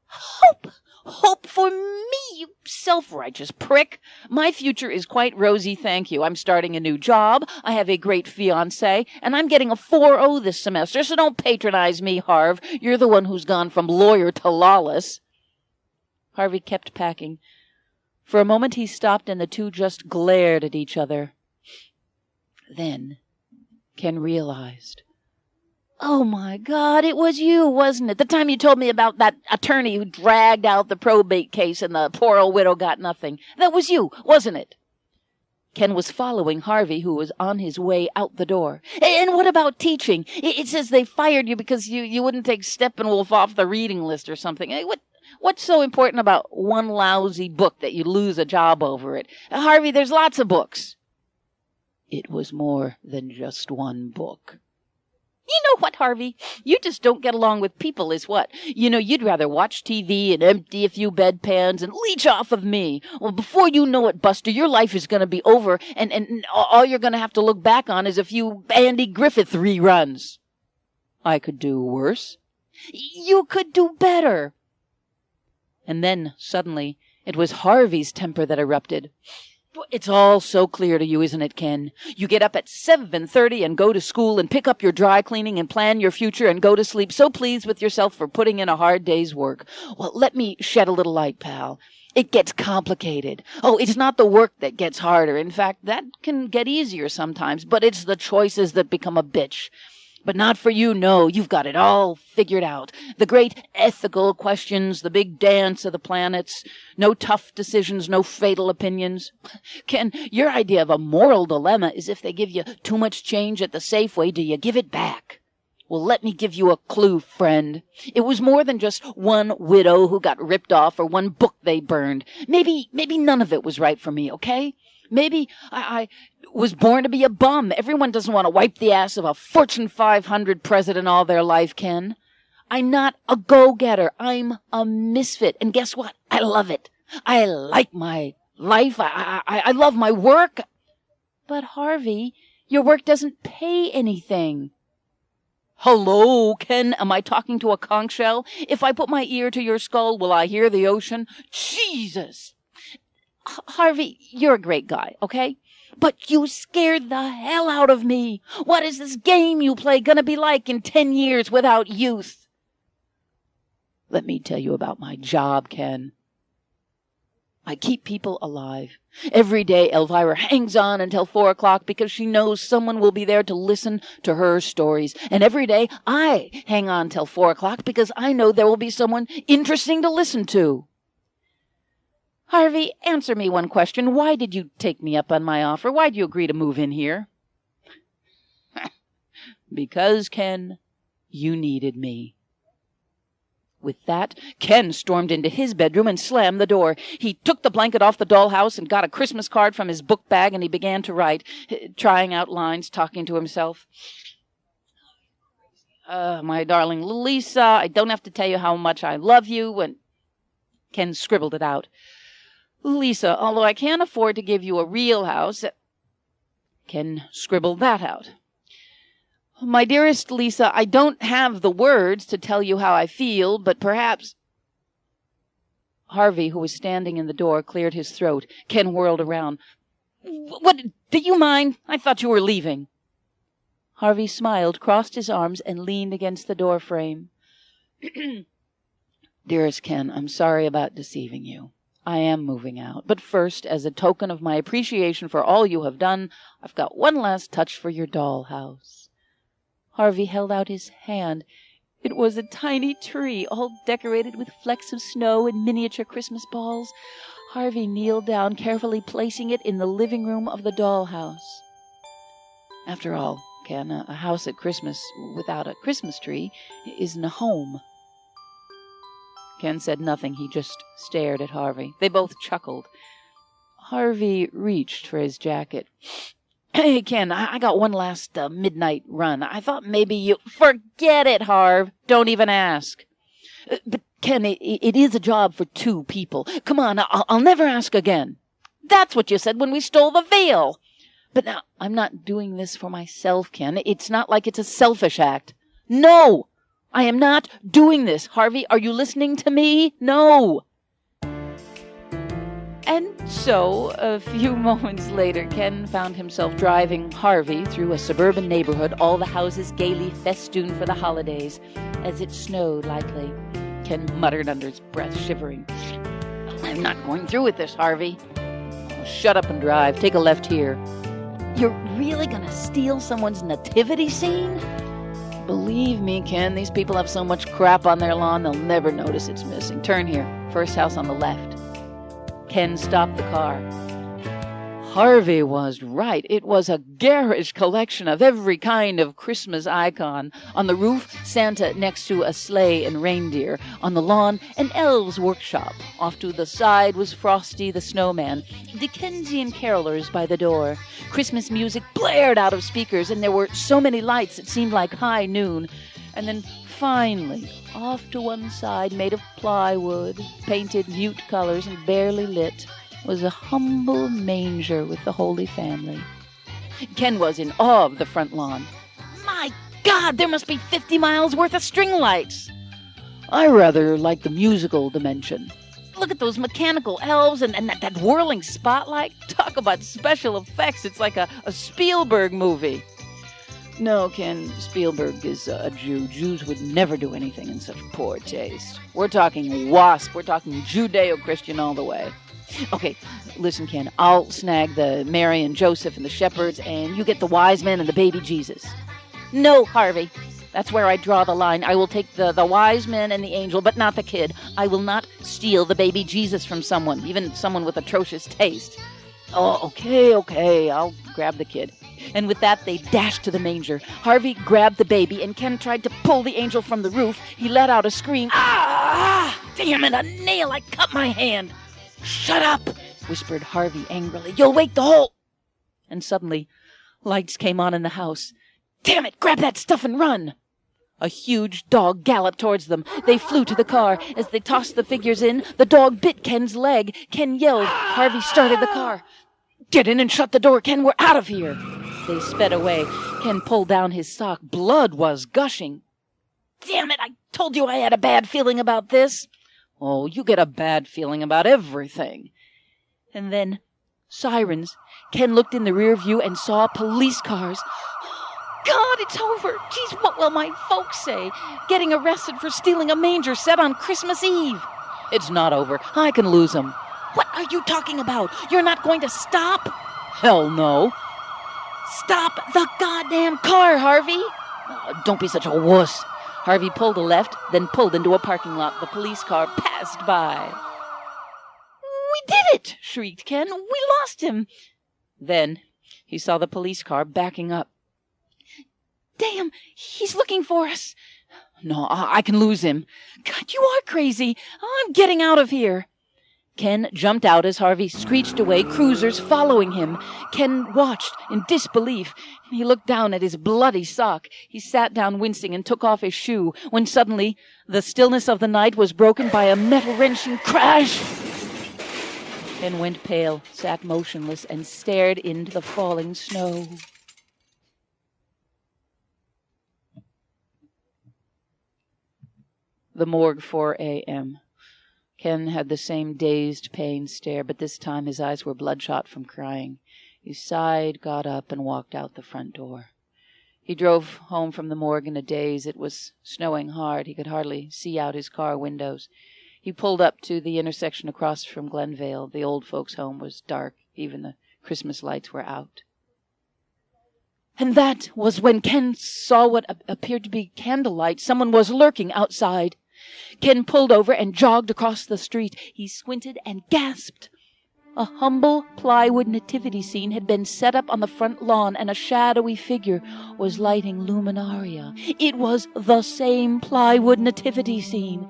Speaker 1: Hope? Hope for me, you self-righteous prick. My future is quite rosy, thank you. I'm starting a new job, I have a great fiancé, and I'm getting a 4.0 this semester, so don't patronize me, Harv. You're the one who's gone from lawyer to lawless. Harvey kept packing. For a moment he stopped, and the two just glared at each other. Then Ken realized. Oh, my God, it was you, wasn't it? The time you told me about that attorney who dragged out the probate case and the poor old widow got nothing. That was you, wasn't it? Ken was following Harvey, who was on his way out the door. And what about teaching? It says they fired you because you wouldn't take Steppenwolf off the reading list or something. What's so important about one lousy book that you lose a job over it? Harvey, there's lots of books. It was more than just one book. You know what, Harvey? You just don't get along with people is what. You know, you'd rather watch TV and empty a few bedpans and leech off of me. Well, before you know it, Buster, your life is going to be over, and all you're going to have to look back on is a few Andy Griffith reruns. I could do worse. You could do better. And then, suddenly, it was Harvey's temper that erupted. It's all so clear to you, isn't it, Ken? You get up at 7:30 and go to school and pick up your dry cleaning and plan your future and go to sleep so pleased with yourself for putting in a hard day's work. Well, let me shed a little light, pal. It gets complicated. Oh, it's not the work that gets harder. In fact, that can get easier sometimes, but it's the choices that become a bitch. But not for you, no. You've got it all figured out. The great ethical questions, the big dance of the planets. No tough decisions, no fatal opinions. Ken, your idea of a moral dilemma is if they give you too much change at the Safeway, do you give it back? Well, let me give you a clue, friend. It was more than just one widow who got ripped off or one book they burned. Maybe none of it was right for me, okay? Maybe I was born to be a bum. Everyone doesn't want to wipe the ass of a Fortune 500 president all their life, Ken. I'm not a go-getter. I'm a misfit. And guess what? I love it. I like my life. I love my work. But, Harvey, your work doesn't pay anything. Hello, Ken. Am I talking to a conch shell? If I put my ear to your skull, will I hear the ocean? Jesus! Harvey, you're a great guy, okay? But you scared the hell out of me. What is this game you play gonna be like in 10 years without youth? Let me tell you about my job, Ken. I keep people alive. Every day, Elvira hangs on until 4 o'clock because she knows someone will be there to listen to her stories. And every day, I hang on till 4 o'clock because I know there will be someone interesting to listen to. Harvey, answer me one question. Why did you take me up on my offer? Why did you agree to move in here? Because, Ken, you needed me. With that, Ken stormed into his bedroom and slammed the door. He took the blanket off the dollhouse and got a Christmas card from his book bag, and he began to write, trying out lines, talking to himself. My darling Lisa, I don't have to tell you how much I love you. And Ken scribbled it out. Lisa, although I can't afford to give you a real house... Ken scribbled that out. My dearest Lisa, I don't have the words to tell you how I feel, but perhaps... Harvey, who was standing in the door, cleared his throat. Ken whirled around. What? Do you mind? I thought you were leaving. Harvey smiled, crossed his arms, and leaned against the door frame. Dearest Ken, I'm sorry about deceiving you. I am moving out. But first, as a token of my appreciation for all you have done, I've got one last touch for your dollhouse. Harvey held out his hand. It was a tiny tree, all decorated with flecks of snow and miniature Christmas balls. Harvey kneeled down, carefully placing it in the living room of the dollhouse. After all, Ken, a house at Christmas without a Christmas tree isn't a home. Ken said nothing. He just stared at Harvey. They both chuckled. Harvey reached for his jacket. Hey, Ken, I got one last midnight run. I thought maybe you... Forget it, Harv. Don't even ask. But, Ken, it is a job for 2 people. Come on, I'll never ask again. That's what you said when we stole the veal. But now, I'm not doing this for myself, Ken. It's not like it's a selfish act. No! I am not doing this. Harvey, are you listening to me? No! And so, a few moments later, Ken found himself driving Harvey through a suburban neighborhood, all the houses gaily festooned for the holidays. As it snowed lightly, Ken muttered under his breath, shivering. I'm not going through with this, Harvey. Oh, shut up and drive. Take a left here. You're really going to steal someone's nativity scene? Believe me, Ken, these people have so much crap on their lawn, they'll never notice it's missing. Turn here. First house on the left. Ken stopped the car. Harvey was right. It was a garish collection of every kind of Christmas icon. On the roof, Santa next to a sleigh and reindeer. On the lawn, an elves workshop. Off to the side was Frosty the Snowman. Dickensian carolers by the door. Christmas music blared out of speakers, and there were so many lights it seemed like high noon. And then finally, off to one side, made of plywood, painted mute colors and barely lit, was a humble manger with the Holy Family. Ken was in awe of the front lawn. My God, there must be 50 miles worth of string lights. I rather like the musical dimension. Look at those mechanical elves and that whirling spotlight. Talk about special effects. It's like a Spielberg movie. No, Ken, Spielberg is a Jew. Jews would never do anything in such poor taste. We're talking WASP. We're talking Judeo-Christian all the way. Okay, listen, Ken, I'll snag the Mary and Joseph and the shepherds, and you get the wise men and the baby Jesus. No, Harvey. That's where I draw the line. I will take the wise men and the angel, but not the kid. I will not steal the baby Jesus from someone, even someone with atrocious taste. Oh, okay, I'll grab the kid. And with that, they dashed to the manger. Harvey grabbed the baby, and Ken tried to pull the angel from the roof. He let out a scream. Ah! Damn it, a nail! I cut my hand! Shut up! Whispered Harvey angrily. You'll wake the whole... And suddenly, lights came on in the house. Damn it! Grab that stuff and run! A huge dog galloped towards them. They flew to the car. As they tossed the figures in, the dog bit Ken's leg. Ken yelled. Harvey started the car. Get in and shut the door, Ken. We're out of here. They sped away. Ken pulled down his sock. Blood was gushing. Damn it! I told you I had a bad feeling about this. Oh, you get a bad feeling about everything. And then, sirens. Ken looked in the rear view and saw police cars. God, it's over. Geez, what will my folks say? Getting arrested for stealing a manger set on Christmas Eve. It's not over. I can lose them. What are you talking about? You're not going to stop? Hell no. Stop the goddamn car, Harvey. Don't be such a wuss. Harvey pulled a left, then pulled into a parking lot. The police car passed by. We did it, shrieked Ken. We lost him. Then he saw the police car backing up. Damn, he's looking for us. No, I can lose him. God, you are crazy. I'm getting out of here. Ken jumped out as Harvey screeched away, cruisers following him. Ken watched in disbelief. He looked down at his bloody sock. He sat down wincing and took off his shoe, when suddenly the stillness of the night was broken by a metal-wrenching crash. Ken went pale, sat motionless, and stared into the falling snow. The morgue, 4 a.m. Ken had the same dazed, pained stare, but this time his eyes were bloodshot from crying. He sighed, got up, and walked out the front door. He drove home from the morgue in a daze. It was snowing hard. He could hardly see out his car windows. He pulled up to the intersection across from Glenvale. The old folks' home was dark. Even the Christmas lights were out. And that was when Ken saw what appeared to be candlelight. Someone was lurking outside. Ken pulled over and jogged across the street. He squinted and gasped. A humble plywood nativity scene had been set up on the front lawn, and a shadowy figure was lighting luminaria. It was the same plywood nativity scene.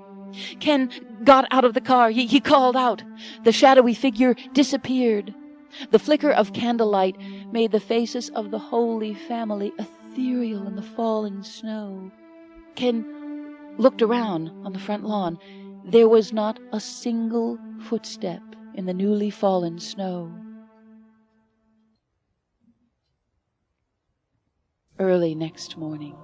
Speaker 1: Ken got out of the car. He called out. The shadowy figure disappeared. The flicker of candlelight made the faces of the Holy Family ethereal in the falling snow. Ken looked around on the front lawn. There was not a single footstep in the newly fallen snow. Early next morning,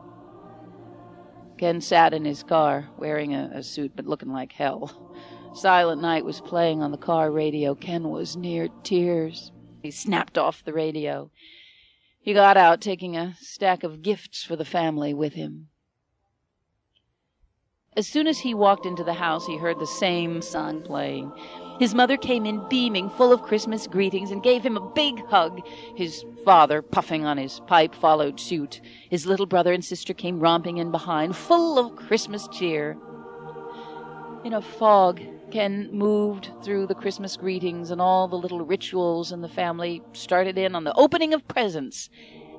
Speaker 1: Ken sat in his car, wearing a suit but looking like hell. Silent Night was playing on the car radio. Ken was near tears. He snapped off the radio. He got out, taking a stack of gifts for the family with him. As soon as he walked into the house, he heard the same song playing. His mother came in beaming, full of Christmas greetings, and gave him a big hug. His father, puffing on his pipe, followed suit. His little brother and sister came romping in behind, full of Christmas cheer. In a fog, Ken moved through the Christmas greetings, and all the little rituals in the family started in on the opening of presents.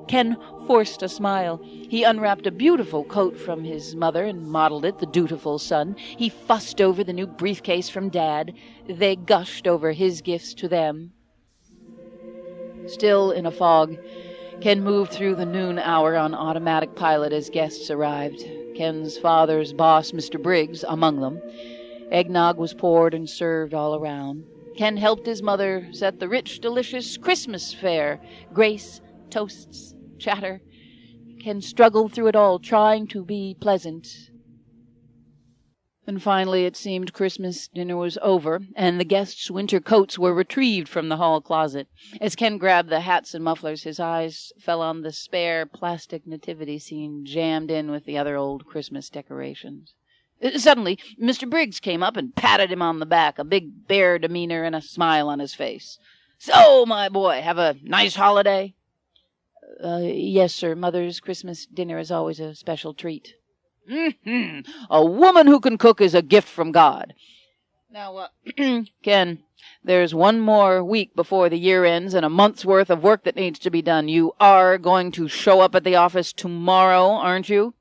Speaker 1: Ken forced a smile. He unwrapped a beautiful coat from his mother and modeled it, the dutiful son. He fussed over the new briefcase from Dad. They gushed over his gifts to them. Still in a fog, Ken moved through the noon hour on automatic pilot as guests arrived. Ken's father's boss, Mr. Briggs, among them. Eggnog was poured and served all around. Ken helped his mother set the rich, delicious Christmas fare. Grace, toasts, chatter. Ken struggled through it all, trying to be pleasant. And finally it seemed Christmas dinner was over, and the guests' winter coats were retrieved from the hall closet. As Ken grabbed the hats and mufflers, his eyes fell on the spare plastic nativity scene jammed in with the other old Christmas decorations. Suddenly, Mr. Briggs came up and patted him on the back, a big bear demeanor and a smile on his face. "So, my boy, have a nice holiday?" Yes, sir. Mother's Christmas dinner is always a special treat." A woman who can cook is a gift from God. Now, Ken, there's one more week before the year ends and a month's worth of work that needs to be done. You are going to show up at the office tomorrow, aren't you?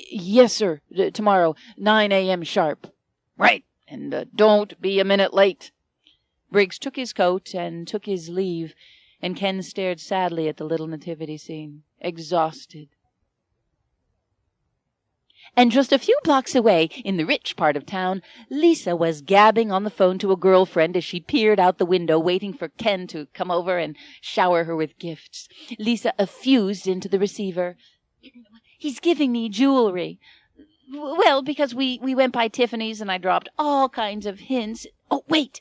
Speaker 1: Yes, sir. Tomorrow, 9 a.m. sharp. Right. And don't be a minute late. Briggs took his coat and took his leave, and Ken stared sadly at the little nativity scene, exhausted. And just a few blocks away, in the rich part of town, Lisa was gabbing on the phone to a girlfriend as she peered out the window, waiting for Ken to come over and shower her with gifts. Lisa effused into the receiver. "He's giving me jewelry. Well, because we went by Tiffany's and I dropped all kinds of hints. Oh, wait.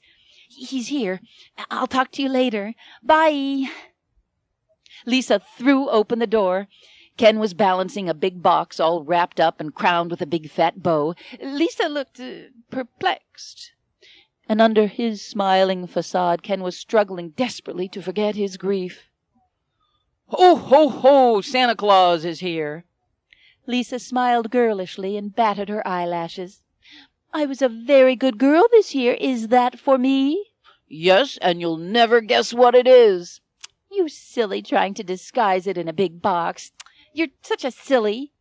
Speaker 1: He's here. I'll talk to you later. Bye." Lisa threw open the door. Ken was balancing a big box all wrapped up and crowned with a big fat bow. Lisa looked perplexed. And under his smiling facade, Ken was struggling desperately to forget his grief. "Ho, ho, ho! Santa Claus is here." Lisa smiled girlishly and batted her eyelashes. "I was a very good girl this year. Is that for me?" "Yes, and you'll never guess what it is." "You silly, trying to disguise it in a big box. You're such a silly."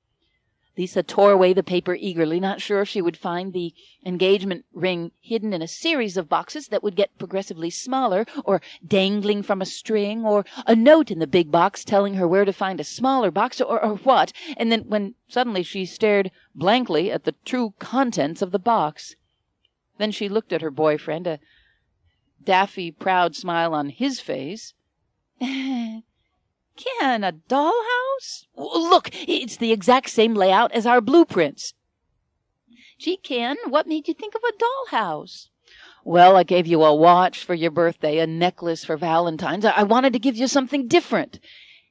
Speaker 1: Lisa tore away the paper eagerly, not sure if she would find the engagement ring hidden in a series of boxes that would get progressively smaller, or dangling from a string, or a note in the big box telling her where to find a smaller box, or what. And then when suddenly she stared blankly at the true contents of the box. Then she looked at her boyfriend, a daffy, proud smile on his face. "Ken, a dollhouse? Look, it's the exact same layout as our blueprints." "Gee, Ken, what made you think of a dollhouse?" "Well, I gave you a watch for your birthday, a necklace for Valentine's. I wanted to give you something different."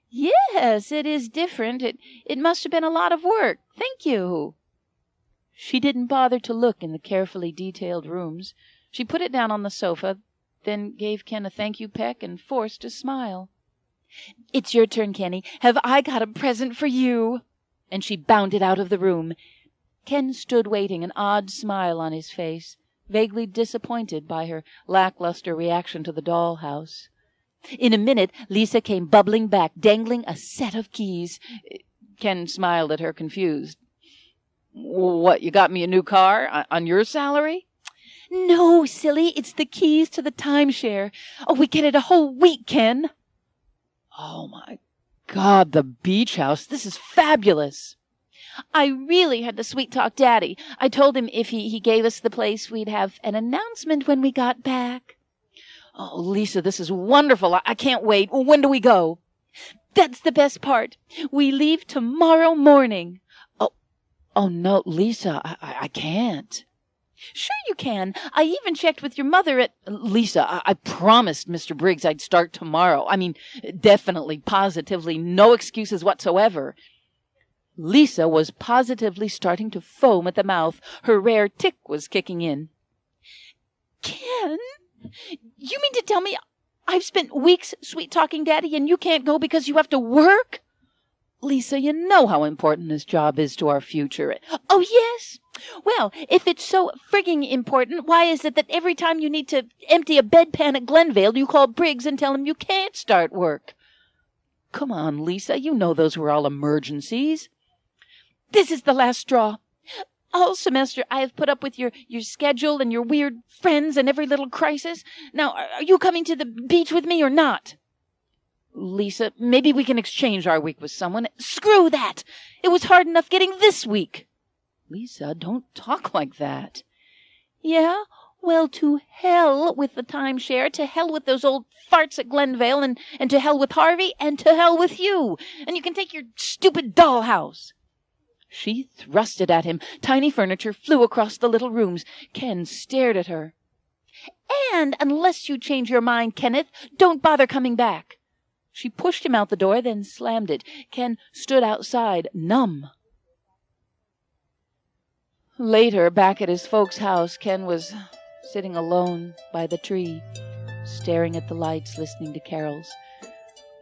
Speaker 1: "Yes, it is different. It must have been a lot of work. Thank you." She didn't bother to look in the carefully detailed rooms. She put it down on the sofa, then gave Ken a thank-you peck and forced a smile. "It's your turn, Kenny. Have I got a present for you?" And she bounded out of the room. Ken stood waiting, an odd smile on his face, vaguely disappointed by her lackluster reaction to the dollhouse. In a minute, Lisa came bubbling back, dangling a set of keys. Ken smiled at her, confused. "What, you got me a new car? On your salary?" "No, silly. It's the keys to the timeshare. Oh, we get it a whole week, Ken." "Oh, my God, the beach house. This is fabulous." "I really had to sweet-talk Daddy. I told him if he gave us the place, we'd have an announcement when we got back." "Oh, Lisa, this is wonderful. I can't wait. When do we go?" "That's the best part. We leave tomorrow morning." Oh, no, Lisa, I can't." "Sure you can. I even checked with your mother at—" "Lisa, I promised Mr. Briggs I'd start tomorrow. I mean, definitely, positively, no excuses whatsoever." Lisa was positively starting to foam at the mouth. Her rare tick was kicking in. "Ken, you mean to tell me I've spent weeks sweet-talking Daddy and you can't go because you have to work?" "Lisa, you know how important this job is to our future." "Oh, yes? Well, if it's so frigging important, why is it that every time you need to empty a bedpan at Glenvale, you call Briggs and tell him you can't start work?" "Come on, Lisa, you know those were all emergencies." "This is the last straw. All semester I have put up with your schedule and your weird friends and every little crisis. Now, are you coming to the beach with me or not?" "Lisa, maybe we can exchange our week with someone." "Screw that! It was hard enough getting this week." "Lisa, don't talk like that." "Yeah? Well, to hell with the timeshare, to hell with those old farts at Glenvale, and to hell with Harvey, and to hell with you. And you can take your stupid dollhouse." She thrusted at him. Tiny furniture flew across the little rooms. Ken stared at her. "And unless you change your mind, Kenneth, don't bother coming back." She pushed him out the door, then slammed it. Ken stood outside, numb. Later, back at his folks' house, Ken was sitting alone by the tree, staring at the lights, listening to carols.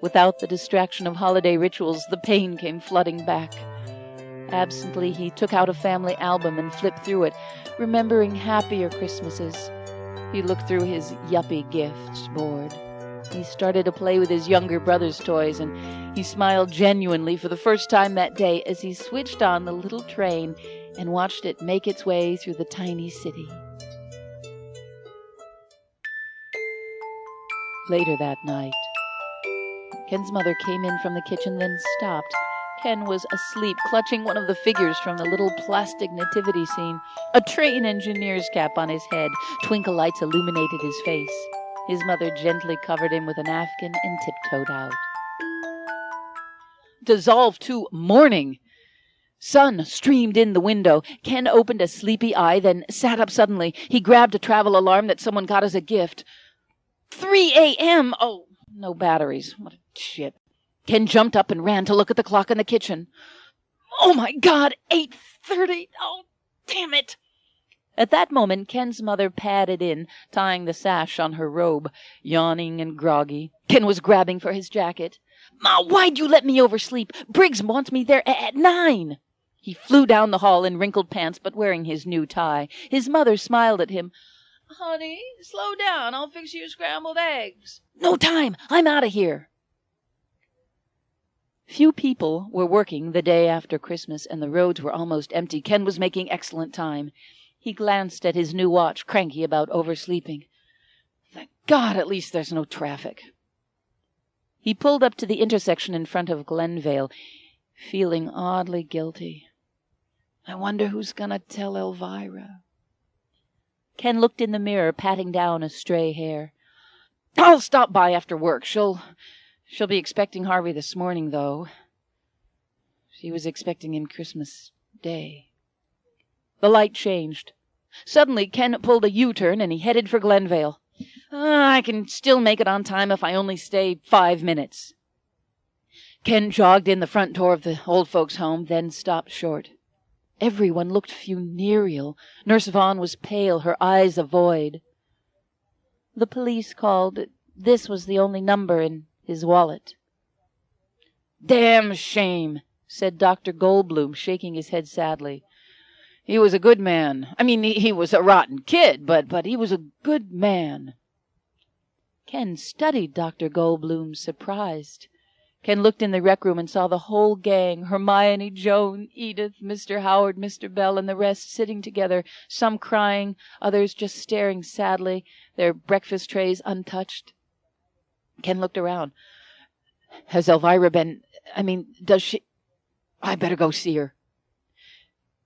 Speaker 1: Without the distraction of holiday rituals, the pain came flooding back. Absently, he took out a family album and flipped through it, remembering happier Christmases. He looked through his yuppie gifts, bored. He started to play with his younger brother's toys, and he smiled genuinely for the first time that day as he switched on the little train and watched it make its way through the tiny city. Later that night, Ken's mother came in from the kitchen, then stopped. Ken was asleep, clutching one of the figures from the little plastic nativity scene. A train engineer's cap on his head. Twinkle lights illuminated his face. His mother gently covered him with a napkin and tiptoed out. Dissolve to morning. Sun streamed in the window. Ken opened a sleepy eye, then sat up suddenly. He grabbed a travel alarm that someone got as a gift. 3 a.m. Oh, no batteries. What a shit. Ken jumped up and ran to look at the clock in the kitchen. Oh, my God, 8:30. Oh, damn it. At that moment, Ken's mother padded in, tying the sash on her robe, yawning and groggy. Ken was grabbing for his jacket. Ma, why'd you let me oversleep? Briggs wants me there at 9. He flew down the hall in wrinkled pants, but wearing his new tie. His mother smiled at him.
Speaker 2: Honey, slow down. I'll fix you scrambled eggs.
Speaker 1: No time. I'm out of here. Few people were working the day after Christmas, and the roads were almost empty. Ken was making excellent time. He glanced at his new watch, cranky about oversleeping. Thank God, at least there's no traffic. He pulled up to the intersection in front of Glenvale, feeling oddly guilty. I wonder who's going to tell Elvira. Ken looked in the mirror, patting down a stray hair. I'll stop by after work. She'll be expecting Harvey this morning, though. She was expecting him Christmas Day. The light changed. Suddenly, Ken pulled a U-turn, and he headed for Glenvale. I can still make it on time if I only stay 5 minutes. Ken jogged in the front door of the old folks' home, then stopped short. Everyone looked funereal. Nurse Vaughn was pale, her eyes a void. The police called. This was the only number in his wallet. "Damn shame," said Dr. Goldblum, shaking his head sadly. "He was a good man. I mean, he was a rotten kid, but he was a good man." Ken studied Dr. Goldblum, surprised. Ken looked in the rec room and saw the whole gang, Hermione, Joan, Edith, Mr. Howard, Mr. Bell, and the rest sitting together, some crying, others just staring sadly, their breakfast trays untouched. Ken looked around. "Has Elvira does she... I better go see her."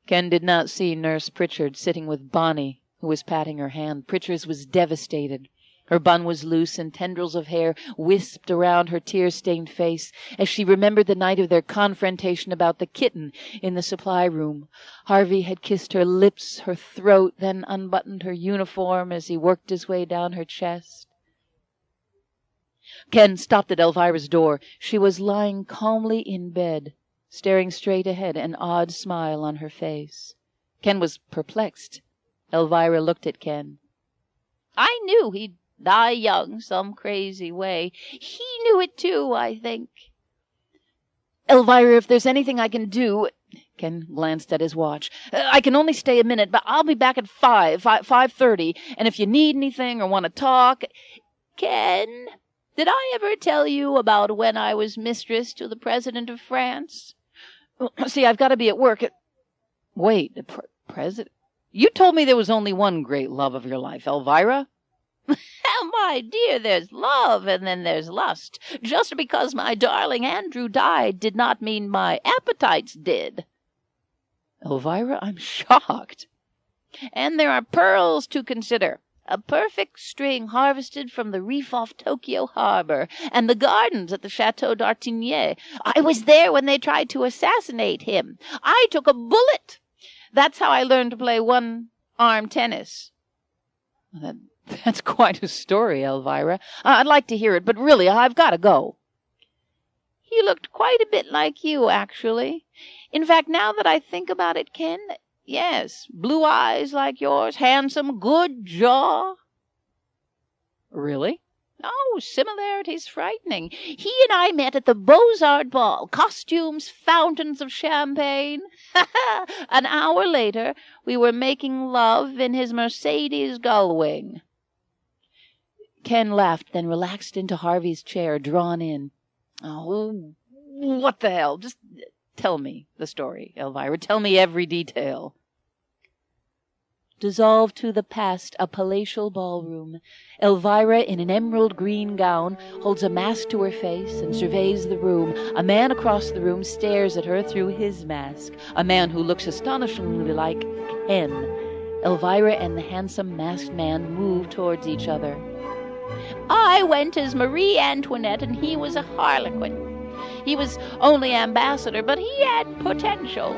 Speaker 1: Ken did not see Nurse Pritchard sitting with Bonnie, who was patting her hand. Pritchard was devastated. Her bun was loose, and tendrils of hair wisped around her tear-stained face as she remembered the night of their confrontation about the kitten in the supply room. Harvey had kissed her lips, her throat, then unbuttoned her uniform as he worked his way down her chest. Ken stopped at Elvira's door. She was lying calmly in bed, staring straight ahead, an odd smile on her face. Ken was perplexed. Elvira looked at Ken.
Speaker 2: "I knew he'd die young some crazy way. He knew it too, I think."
Speaker 1: "Elvira, if there's anything I can do—" Ken glanced at his watch. "I can only stay a minute, but I'll be back at 5:30, and if you need anything or want to talk—"
Speaker 2: "Ken, did I ever tell you about when I was mistress to the President of France?"
Speaker 1: "See, I've got to be at work at—" "Wait, the President? You told me there was only one great love of your life, Elvira."
Speaker 2: "My dear, there's love, and then there's lust. Just because my darling Andrew died did not mean my appetites did."
Speaker 1: "Elvira, I'm shocked."
Speaker 2: "And there are pearls to consider. A perfect string harvested from the reef off Tokyo Harbor, and the gardens at the Chateau d'Artigny. I was there when they tried to assassinate him. I took a bullet. That's how I learned to play one-arm tennis."
Speaker 1: That's quite a story, Elvira. I'd like to hear it, but really, I've got to go."
Speaker 2: "He looked quite a bit like you, actually. In fact, now that I think about it, Ken, yes, blue eyes like yours, handsome, good jaw."
Speaker 1: "Really?"
Speaker 2: "Oh, similarities frightening. He and I met at the Beaux-Arts ball. Costumes, fountains of champagne. An hour later, we were making love in his Mercedes Gullwing."
Speaker 1: Ken laughed, then relaxed into Harvey's chair, drawn in. "Oh, what the hell? Just tell me the story, Elvira. Tell me every detail." Dissolved to the past, a palatial ballroom. Elvira, in an emerald green gown, holds a mask to her face and surveys the room. A man across the room stares at her through his mask, a man who looks astonishingly like Ken. Elvira and the handsome masked man move towards each other.
Speaker 2: "I went as Marie Antoinette, and he was a harlequin. He was only ambassador, but he had potential."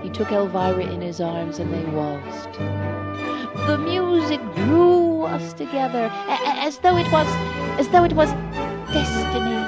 Speaker 1: He took Elvira in his arms, and they waltzed.
Speaker 2: "The music drew us together, as though it was destiny."